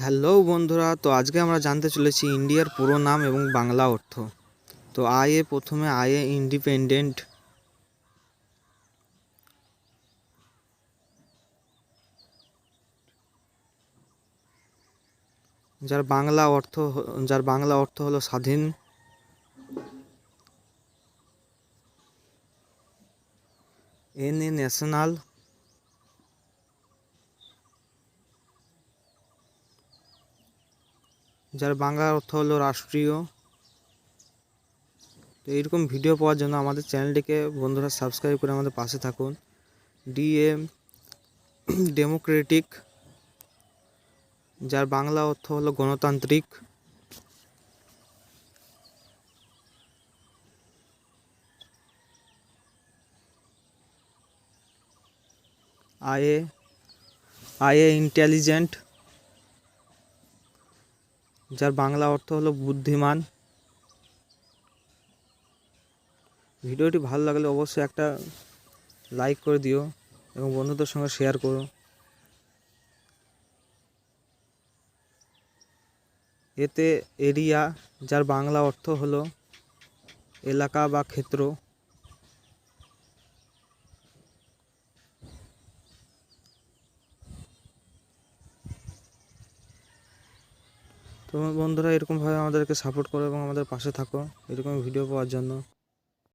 Hello বন্ধুরা, তো আজকে আমরা জানতে চলেছি ইন্ডিয়ার পুরো নাম এবং বাংলা অর্থ। তো প্রথমে ইন্ডিপেন্ডেন্ট, যার বাংলা অর্থ হলো স্বাধীন। ন্যাশনাল, যার বাংলা অর্থ হলো রাষ্ট্রীয়। তো এইরকম ভিডিও পাওয়ার জন্য আমাদের চ্যানেলটিকে বন্ধুরা সাবস্ক্রাইব করে আমাদের পাশে থাকুন। ডেমোক্রেটিক, যার বাংলা অর্থ হলো গণতান্ত্রিক। ইন্টেলিজেন্ট, যার বাংলা অর্থ হলো বুদ্ধিমান। ভিডিওটি ভালো লাগলে অবশ্যই একটা লাইক করে দিও এবং বন্ধুদের সঙ্গে শেয়ার করো। এরিয়া, যার বাংলা অর্থ হলো এলাকা বা ক্ষেত্র। তো বন্ধুরা, এরকমভাবে আমাদেরকে সাপোর্ট করো এবং আমাদের পাশে থাকো এরকম ভিডিও পাওয়ার জন্য।